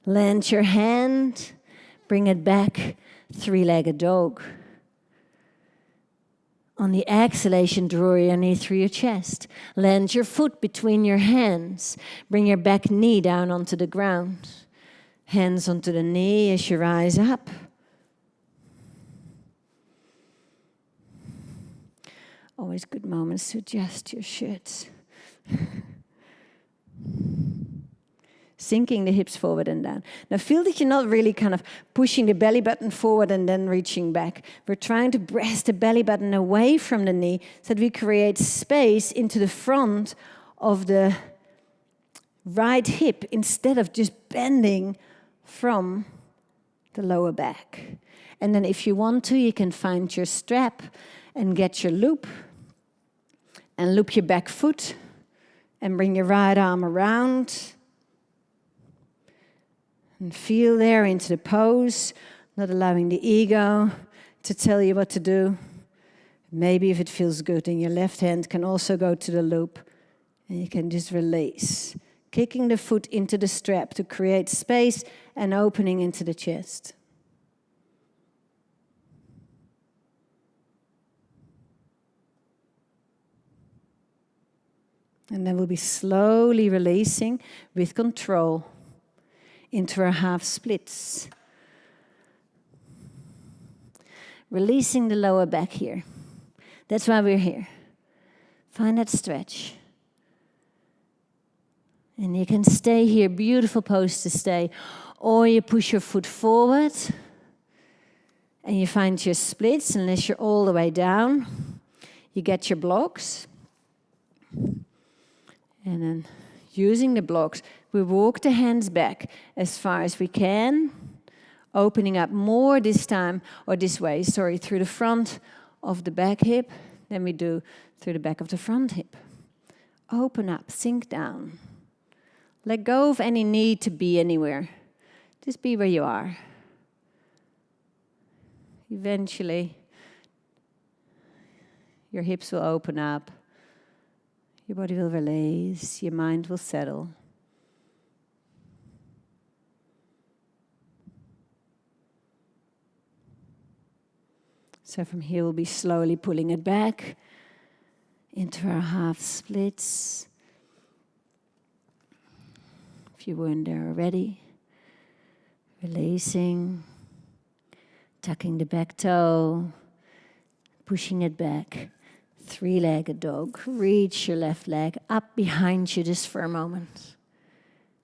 Land your hand, bring it back, three-legged dog. On the exhalation, draw your knee through your chest. Land your foot between your hands. Bring your back knee down onto the ground. Hands onto the knee as you rise up. Always good moments to adjust your shirts. Sinking the hips forward and down. Now feel that you're not really kind of pushing the belly button forward and then reaching back. We're trying to press the belly button away from the knee so that we create space into the front of the right hip instead of just bending from the lower back. And then if you want to, you can find your strap and get your loop and loop your back foot and bring your right arm around. And feel there into the pose, not allowing the ego to tell you what to do. Maybe if it feels good, then your left hand can also go to the loop. And you can just release. Kicking the foot into the strap to create space and opening into the chest. And then we'll be slowly releasing with control into our half splits. Releasing the lower back here. That's why we're here. Find that stretch. And you can stay here, beautiful pose to stay. Or you push your foot forward and you find your splits, unless you're all the way down. You get your blocks. And then using the blocks, we walk the hands back as far as we can, opening up more this time, or this way, through the front of the back hip than we do through the back of the front hip. Open up, sink down. Let go of any need to be anywhere. Just be where you are. Eventually, your hips will open up. Your body will release, your mind will settle. So from here we'll be slowly pulling it back into our half splits. If you weren't there already, releasing, tucking the back toe, pushing it back. Three-legged dog. Reach your left leg up behind you just for a moment.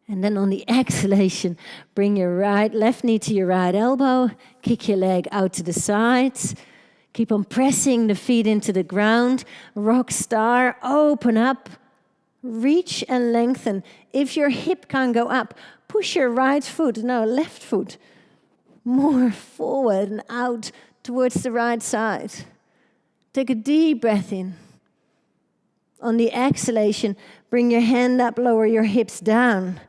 And then on the exhalation, bring your left knee to your right elbow. Kick your leg out to the sides. Keep on pressing the feet into the ground. Rock star, open up. Reach and lengthen. If your hip can't go up, push your left foot more forward and out towards the right side. Take a deep breath in. On the exhalation, bring your hand up, lower your hips down.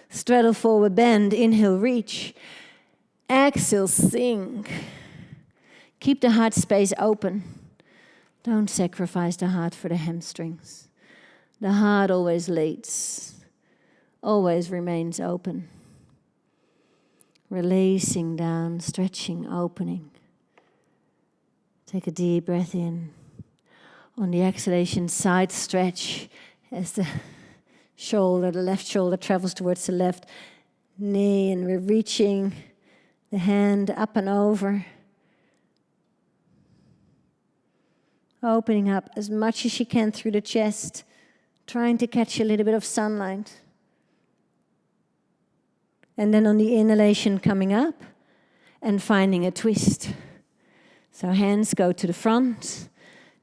Straddle forward bend, inhale, reach. Exhale, sink. Keep the heart space open. Don't sacrifice the heart for the hamstrings. The heart always leads, always remains open. Releasing down, stretching, opening. Take a deep breath in. On the exhalation, side stretch as the left shoulder travels towards the left knee, and we're reaching the hand up and over. Opening up as much as you can through the chest, trying to catch a little bit of sunlight. And then on the inhalation, coming up and finding a twist. So hands go to the front,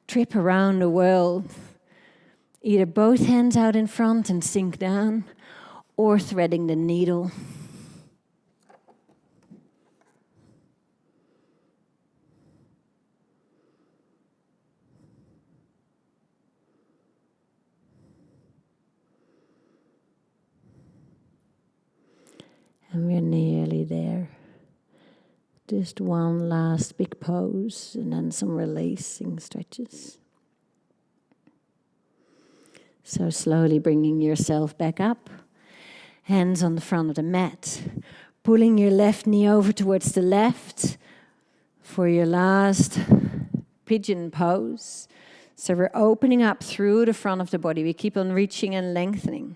trip around the world. Either both hands out in front and sink down, or threading the needle. And we're nearly there. Just one last big pose and then some releasing stretches. So slowly bringing yourself back up. Hands on the front of the mat. Pulling your left knee over towards the left for your last pigeon pose. So we're opening up through the front of the body. We keep on reaching and lengthening.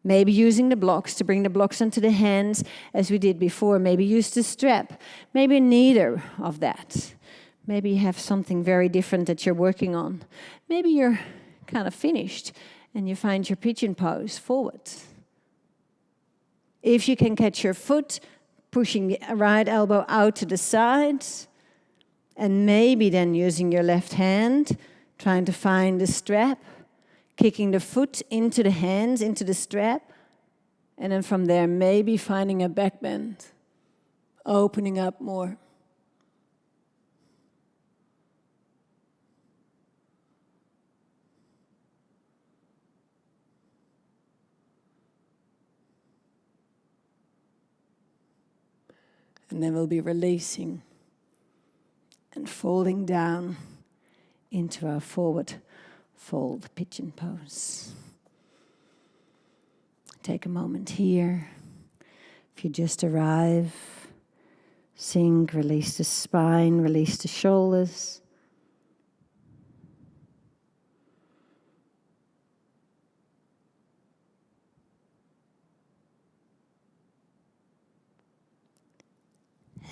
Maybe using the blocks to bring the blocks onto the hands as we did before. Maybe use the strap. Maybe neither of that. Maybe you have something very different that you're working on. Maybe you're kind of finished and you find your pigeon pose forward. If you can catch your foot, pushing the right elbow out to the side, and maybe then using your left hand, trying to find the strap, kicking the foot into the hands, into the strap, and then from there, maybe finding a backbend, opening up more. And then we'll be releasing and folding down into our forward fold pigeon pose. Take a moment here. If you just arrive, sink, release the spine, release the shoulders.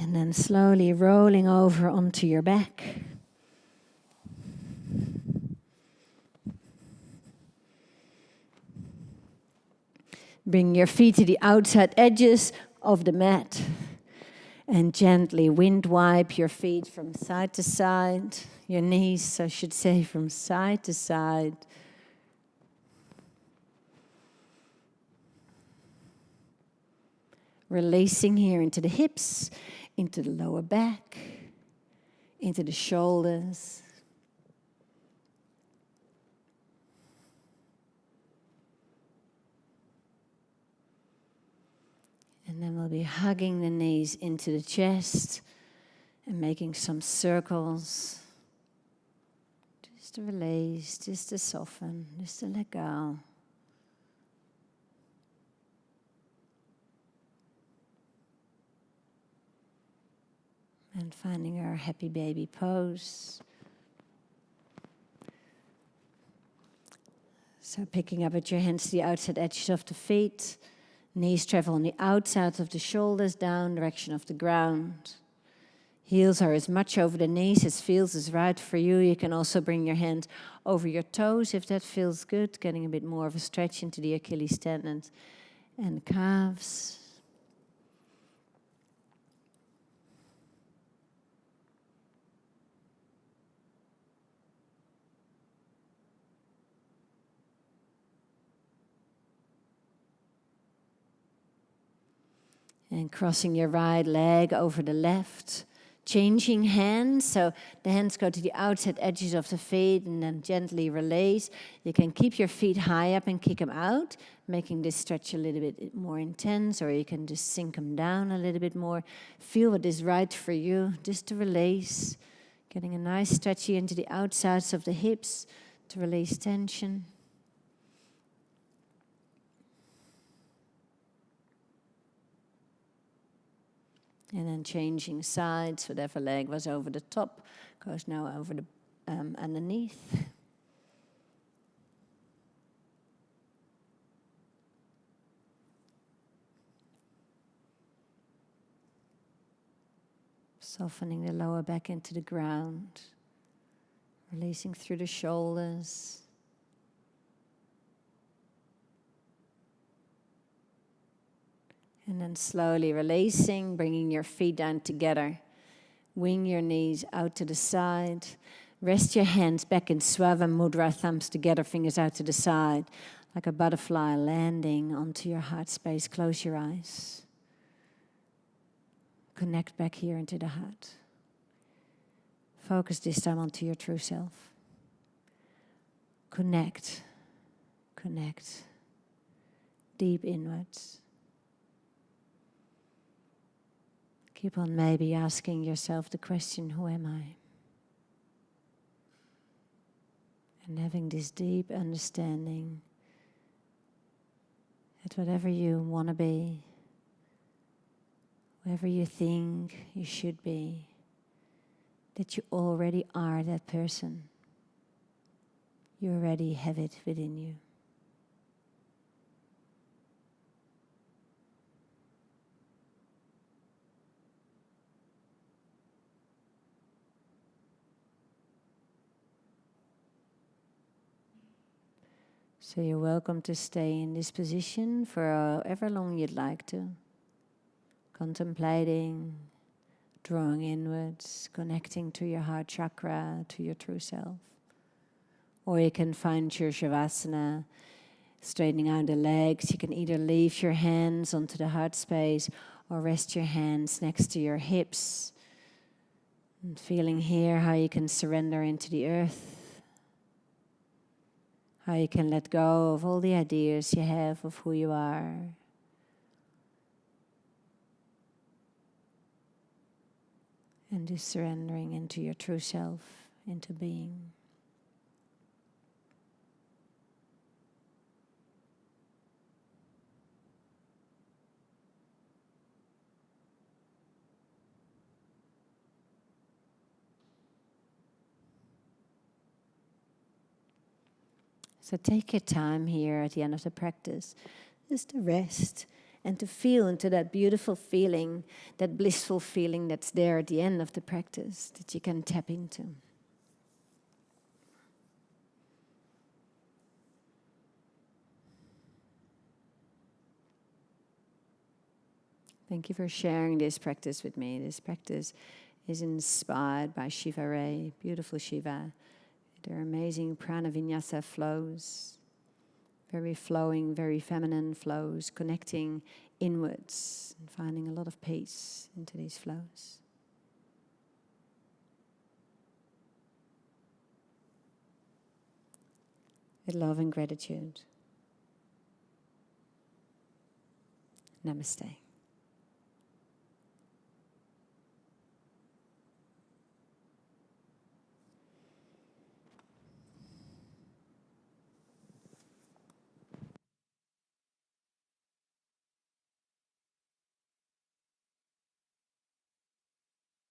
And then slowly rolling over onto your back. Bring your feet to the outside edges of the mat and gently wind wipe your feet from side to side. Your knees, I should say, from side to side. Releasing here into the hips, into the lower back, into the shoulders. And then we'll be hugging the knees into the chest and making some circles. Just to release, just to soften, just to let go. And finding our happy baby pose. So picking up at your hands to the outside edges of the feet. Knees travel on the outside of the shoulders, down direction of the ground. Heels are as much over the knees as feels is right for you. You can also bring your hand over your toes if that feels good, getting a bit more of a stretch into the Achilles tendons and calves. And crossing your right leg over the left. Changing hands, so the hands go to the outside edges of the feet and then gently release. You can keep your feet high up and kick them out, making this stretch a little bit more intense, or you can just sink them down a little bit more. Feel what is right for you, just to release. Getting a nice stretchy into the outsides of the hips to release tension. And then changing sides, whatever leg was over the top goes now over the underneath. Softening the lower back into the ground, releasing through the shoulders. And then slowly releasing, bringing your feet down together. Wing your knees out to the side. Rest your hands back in Swava Mudra, thumbs together, fingers out to the side. Like a butterfly landing onto your heart space. Close your eyes. Connect back here into the heart. Focus this time onto your true self. Connect. Connect. Deep inwards. Keep on maybe asking yourself the question, who am I? And having this deep understanding that whatever you want to be, whatever you think you should be, that you already are that person. You already have it within you. So you're welcome to stay in this position for however long you'd like to. Contemplating, drawing inwards, connecting to your heart chakra, to your true self. Or you can find your Savasana, straightening out the legs. You can either leave your hands onto the heart space or rest your hands next to your hips. And feeling here how you can surrender into the earth. How you can let go of all the ideas you have of who you are. And just surrendering into your true self, into being. So take your time here at the end of the practice, just to rest and to feel into that beautiful feeling, that blissful feeling that's there at the end of the practice that you can tap into. Thank you for sharing this practice with me. This practice is inspired by Shiva Rea, beautiful Shiva. Their amazing Prana Vinyasa flows, very flowing, very feminine flows, connecting inwards and finding a lot of peace into these flows. With love and gratitude. Namaste.